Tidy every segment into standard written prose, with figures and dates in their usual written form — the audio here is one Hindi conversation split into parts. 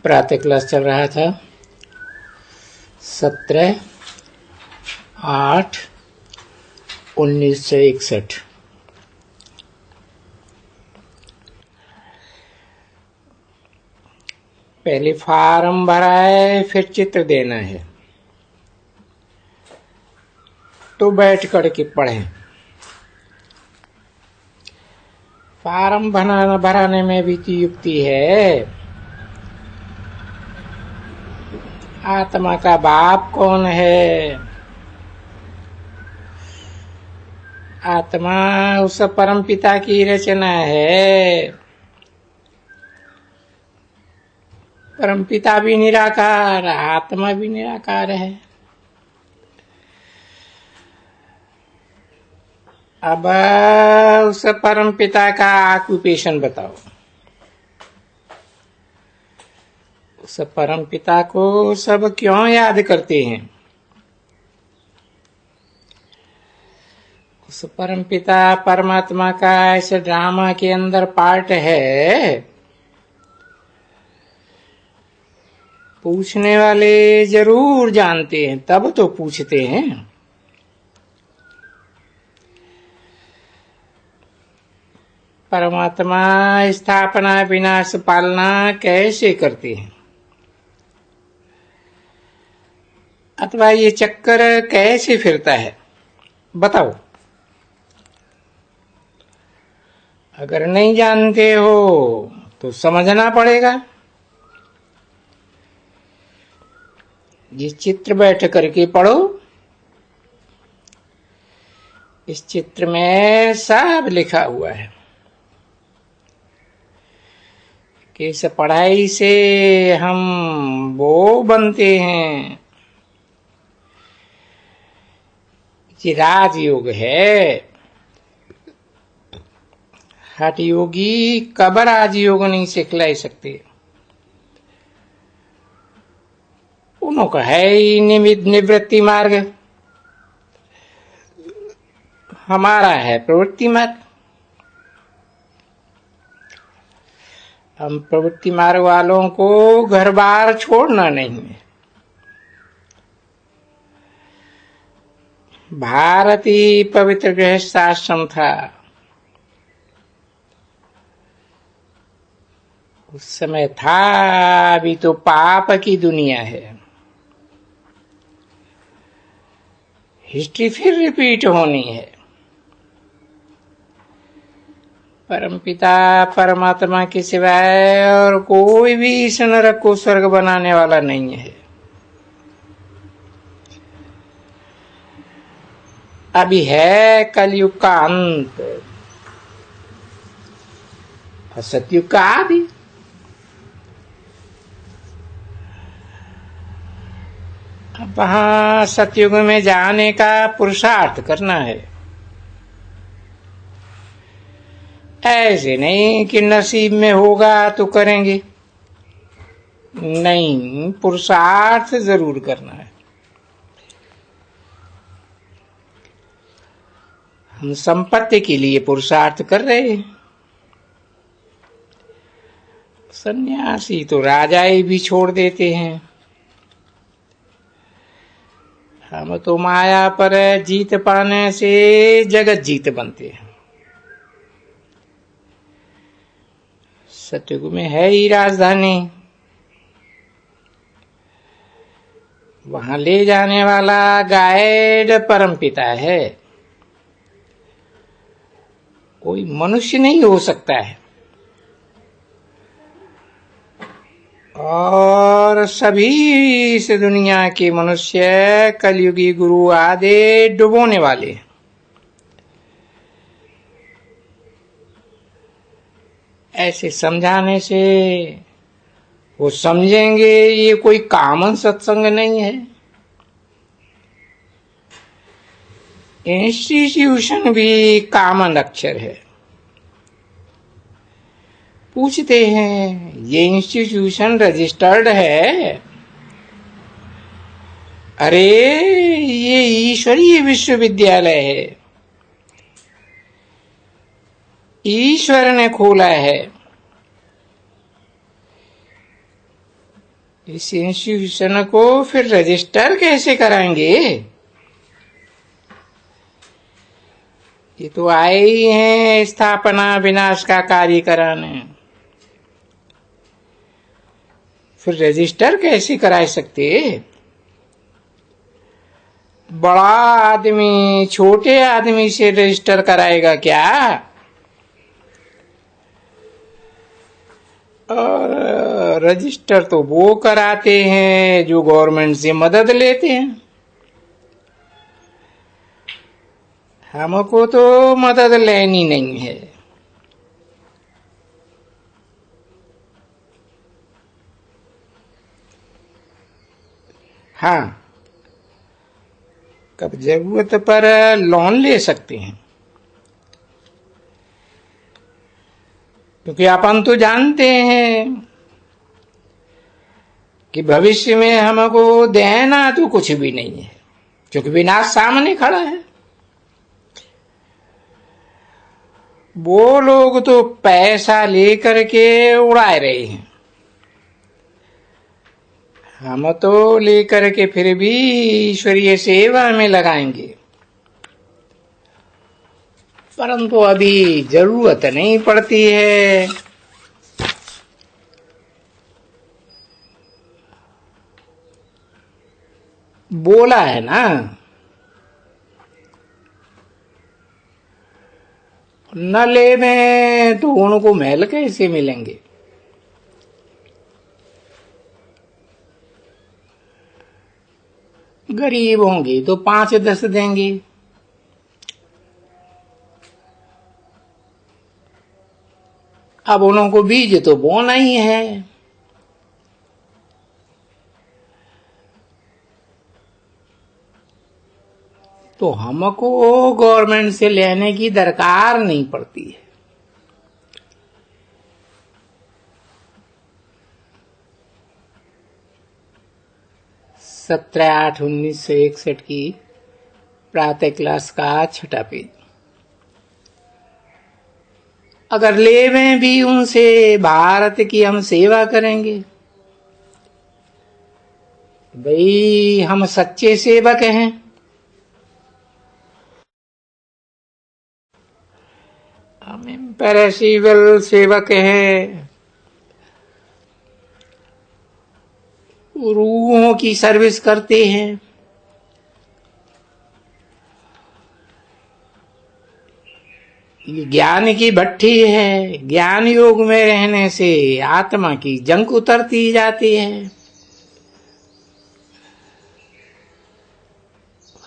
प्रातः क्लास चल रहा था 17/8/1961। पहले फार्म भरा है, फिर चित्र देना है, तो बैठ करके पढ़ें। फार्म भराने में भी तो युक्ति है। आत्मा का बाप कौन है? आत्मा उस परम पिता की रचना है। परम पिता भी निराकार, आत्मा भी निराकार है। अब उस परम पिता का ऑक्यूपेशन बताओ। उस परम पिता को सब क्यों याद करते हैं? उस परम पिता परमात्मा का ऐसे ड्रामा के अंदर पार्ट है। पूछने वाले जरूर जानते हैं, तब तो पूछते हैं। परमात्मा स्थापना विनाश पालना कैसे करते हैं, अथवा ये चक्कर कैसे फिरता है, बताओ। अगर नहीं जानते हो तो समझना पड़ेगा। ये चित्र बैठ करके पढ़ो। इस चित्र में सब लिखा हुआ है कि इस पढ़ाई से हम वो बनते हैं। ये राजयोग है। हठ योगी कब राजयोग नहीं सिखलाई सकते। उनका है ही निवृत्ति मार्ग, हमारा है प्रवृत्ति मार्ग। हम प्रवृत्ति मार्ग वालों को घर बार छोड़ना नहीं है। भारतीय पवित्र गृहस्थाश्रम था। उस समय था, अभी तो पाप की दुनिया है। हिस्ट्री फिर रिपीट होनी है। परमपिता परमात्मा के सिवाय और कोई भी इस नरक को स्वर्ग बनाने वाला नहीं है। अभी है कलयुग का अंत, सतयुग का आदि। अब वहां सतयुग में जाने का पुरुषार्थ करना है। ऐसे नहीं कि नसीब में होगा तो करेंगे, नहीं, पुरुषार्थ जरूर करना है। हम संपत्ति के लिए पुरुषार्थ कर रहे हैं। सन्यासी तो राजाई भी छोड़ देते हैं। हम तो माया पर जीत पाने से जगत जीत बनते हैं। सतयुग में है ही राजधानी। वहां ले जाने वाला गाइड परमपिता है। कोई मनुष्य नहीं हो सकता है। और सभी इस दुनिया के मनुष्य कलयुगी गुरु आदि डुबोने वाले हैं। ऐसे समझाने से वो समझेंगे ये कोई कॉमन सत्संग नहीं है। इंस्टीट्यूशन भी कॉमन अक्षर है। पूछते हैं ये इंस्टीट्यूशन रजिस्टर्ड है? अरे ये ईश्वरीय विश्वविद्यालय है, ईश्वर ने खोला है। इस इंस्टीट्यूशन को फिर रजिस्टर कैसे कराएंगे? ये तो आए ही हैं स्थापना विनाश का कार्य कराने, फिर रजिस्टर कैसे करा सकते? बड़ा आदमी छोटे आदमी से रजिस्टर कराएगा क्या? और रजिस्टर तो वो कराते हैं जो गवर्नमेंट से मदद लेते हैं। हमको तो मदद लेनी नहीं है। हाँ, कब जरूरत पर लोन ले सकते हैं, क्योंकि अपन तो जानते हैं कि भविष्य में हमको देना तो कुछ भी नहीं है, क्योंकि विनाश सामने खड़ा है। वो लोग तो पैसा लेकर के उड़ाए रहे हैं, हम तो लेकर के फिर भी ईश्वरीय सेवा में लगाएंगे, परंतु अभी जरूरत नहीं पड़ती है। बोला है ना, न ले में तो उनको महल कैसे मिलेंगे? गरीब होंगे तो 5-10 देंगे, अब उनको बीज तो बोना ही है। तो हमको गवर्नमेंट से लेने की दरकार नहीं पड़ती है। सत्रह 8/1961 की प्रातः क्लास का 6ठा पेज। अगर लेवें भी उनसे भारत की हम सेवा करेंगे, भाई हम सच्चे सेवक हैं। हम इम्पेरेसिबल सेवक हैं, रूहों की सर्विस करते हैं। ये ज्ञान की भट्ठी है, ज्ञान योग में रहने से आत्मा की जंक उतरती जाती है।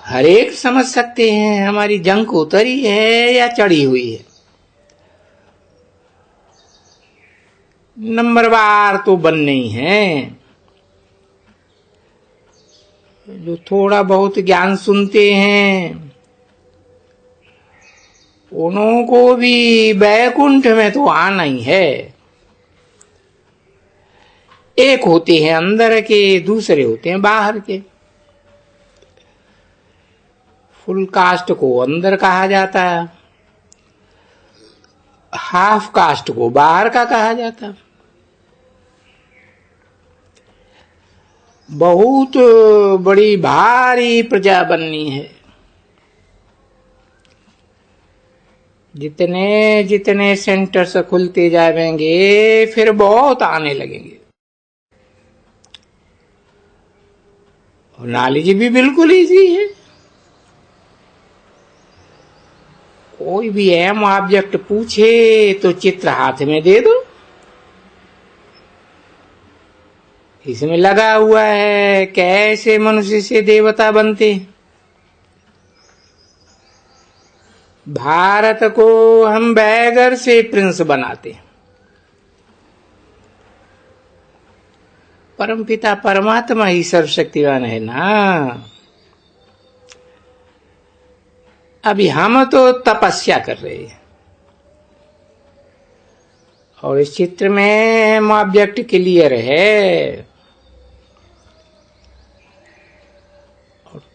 हर एक समझ सकते हैं हमारी जंक उतरी है या चढ़ी हुई है। नंबरवार तो बनने ही है। जो थोड़ा बहुत ज्ञान सुनते हैं उनको भी बैकुंठ में तो आना ही है। एक होते हैं अंदर के, दूसरे होते हैं बाहर के। फुल कास्ट को अंदर कहा जाता है, हाफ कास्ट को बाहर का कहा जाता है। बहुत बड़ी भारी प्रजा बननी है। जितने जितने सेंटर्स खुलते जाएंगे फिर बहुत आने लगेंगे। और नॉलेज भी बिल्कुल इजी है। कोई भी एम ऑब्जेक्ट पूछे तो चित्र हाथ में दे दो, इसमें लगा हुआ है कैसे मनुष्य से देवता बनते। भारत को हम बैगर से प्रिंस बनाते। परमपिता परमात्मा ही सर्वशक्तिवान है ना। अभी हम तो तपस्या कर रहे हैं, और इस चित्र में ऑब्जेक्ट क्लियर है।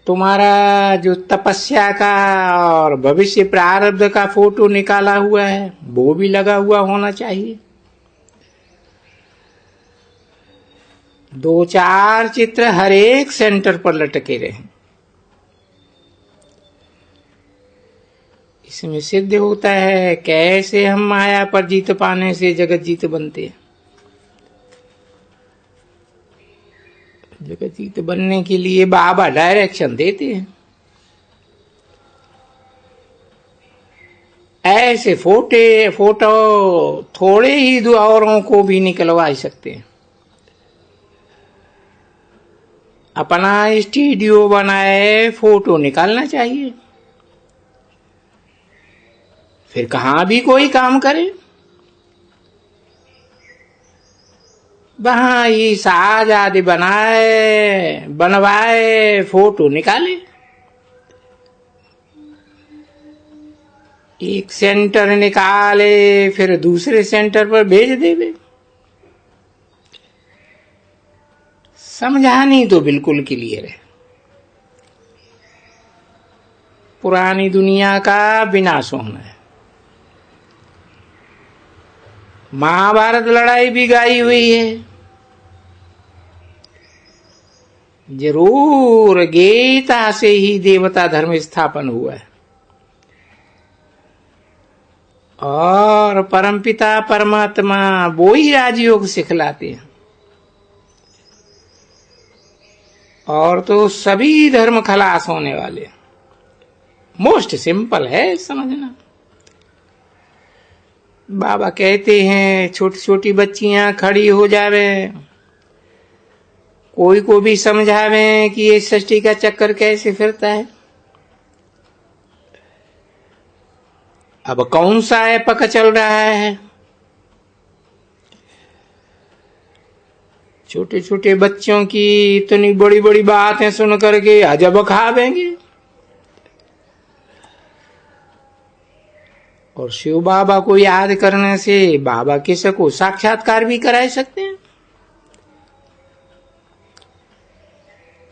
तुम्हारा जो तपस्या का और भविष्य प्रारब्ध का फोटो निकाला हुआ है वो भी लगा हुआ होना चाहिए। दो चार चित्र हर एक सेंटर पर लटके रहे। इसमें सिद्ध होता है कैसे हम माया पर जीत पाने से जगत जीत बनते हैं। जगत जीत बनने के लिए बाबा डायरेक्शन देते हैं। ऐसे फोटो थोड़े ही औरों को भी निकलवा सकते हैं। अपना स्टूडियो बनाए, फोटो निकालना चाहिए, फिर कहां भी कोई काम करे वहां ये साज आदि बनवाए, फोटो निकाले, एक सेंटर निकाले फिर दूसरे सेंटर पर भेज देवे। समझानी तो बिल्कुल क्लियर है। पुरानी दुनिया का विनाश होना है। महाभारत लड़ाई भी गाई हुई है। जरूर गीता से ही देवता धर्म स्थापन हुआ है और परमपिता परमात्मा वो ही राजयोग सिखलाते हैं। और तो सभी धर्म खलास होने वाले। मोस्ट सिंपल है समझना। बाबा कहते हैं छोटी छोटी बच्चियां खड़ी हो जावे, कोई को भी समझावे कि ये सृष्टि का चक्कर कैसे फिरता है। अब कौन सा एपक चल रहा है। छोटे छोटे बच्चों की इतनी बड़ी बड़ी बातें सुन करके अजब खावेंगे। और शिव बाबा को याद करने से बाबा किसी को साक्षात्कार भी करा सकते हैं।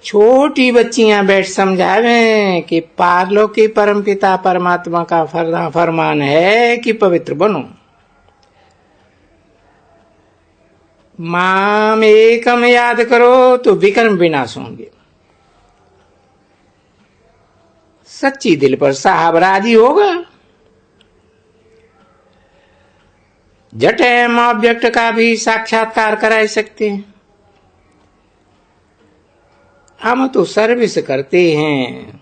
छोटी बच्चियां बैठ समझावें कि पारलौकिक परमपिता परमात्मा का फरमान है कि पवित्र बनो। माम एकम याद करो तो विक्रम विनाश होंगे। सच्ची दिल पर साहब राजी होगा। जटे ऑब्जेक्ट का भी साक्षात्कार करा सकते हैं। हम तो सर्विस करते हैं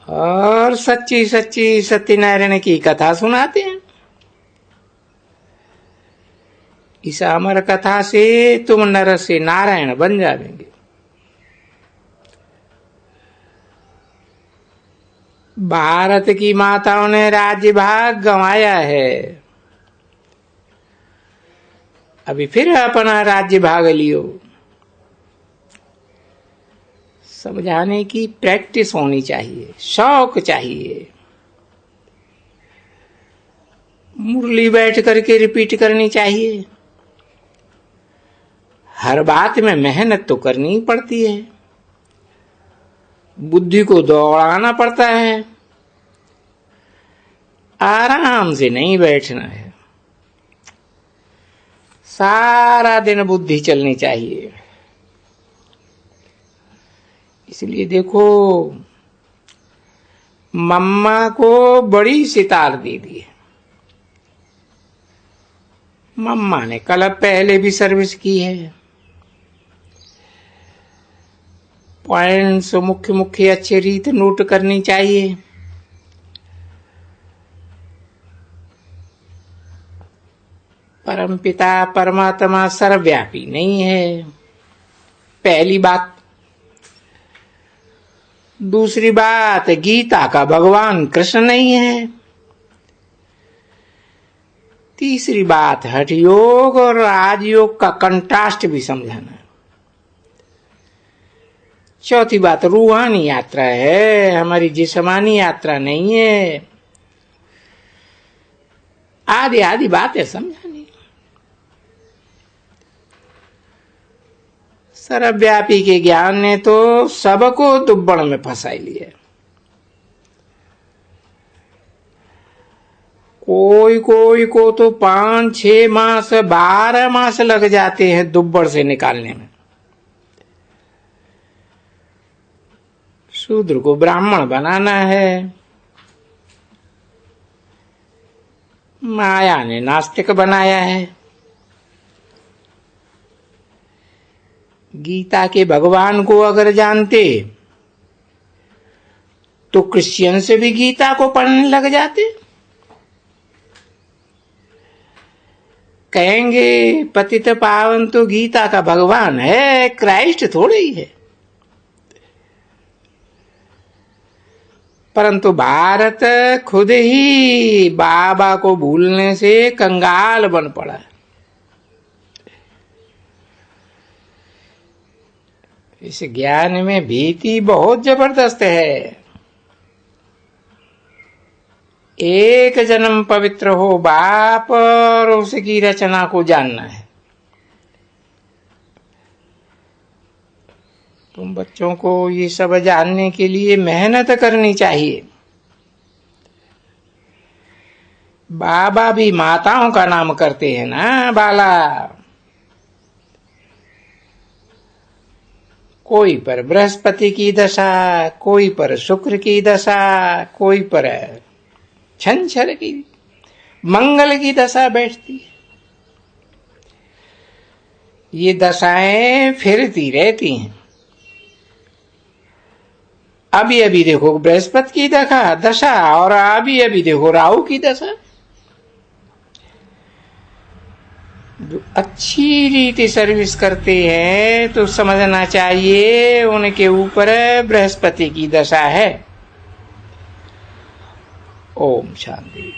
और सच्ची सच्ची सत्यनारायण की कथा सुनाते हैं। इस अमर कथा से तुम नर से नारायण बन जाएंगे। भारत की माताओं ने राज्य भाग गंवाया है, अभी फिर अपना राज्य भाग लियो। समझाने की प्रैक्टिस होनी चाहिए, शौक चाहिए। मुरली बैठ करके रिपीट करनी चाहिए। हर बात में मेहनत तो करनी पड़ती है, बुद्धि को दौड़ाना पड़ता है, आराम से नहीं बैठना है। सारा दिन बुद्धि चलनी चाहिए। इसलिए देखो मम्मा को बड़ी सितार दे दी है। मम्मा ने कल पहले भी सर्विस की है। पॉइंट्स मुख्य मुख्य अच्छे रीत नोट करनी चाहिए। परमपिता परमात्मा सर्वव्यापी नहीं है, पहली बात। दूसरी बात, गीता का भगवान कृष्ण नहीं है। तीसरी बात, हठ योग और राजयोग का कंट्रास्ट भी समझाना। चौथी बात, रूहानी यात्रा है, हमारी जिस्मानी यात्रा नहीं है। आदि आदि बातें समझानी। सर्वव्यापी के ज्ञान ने तो सबको दुब्बड़ में फंसा लिया। कोई कोई को तो 5-6 मास 12 मास लग जाते हैं दुब्बड़ से निकालने में। शूद्र को ब्राह्मण बनाना है, माया ने नास्तिक बनाया है। गीता के भगवान को अगर जानते तो क्रिश्चियन से भी गीता को पढ़ने लग जाते। कहेंगे पतित पावन तो गीता का भगवान है, क्राइस्ट थोड़े ही है। परंतु भारत खुद ही बाबा को भूलने से कंगाल बन पड़ा। इस ज्ञान में भीति बहुत जबरदस्त है। एक जन्म पवित्र हो बाप और उसकी रचना को जानना है। तुम बच्चों को ये सब जानने के लिए मेहनत करनी चाहिए। बाबा भी माताओं का नाम करते हैं ना बाला। कोई पर बृहस्पति की दशा, कोई पर शुक्र की दशा, कोई पर छंछर की, मंगल की दशा बैठती है। ये दशाएं फिरती रहती हैं। अभी अभी देखो बृहस्पति की दशा और अभी अभी देखो राहु की दशा। जो अच्छी रीति सर्विस करते हैं तो समझना चाहिए उनके ऊपर बृहस्पति की दशा है। ओम शांति।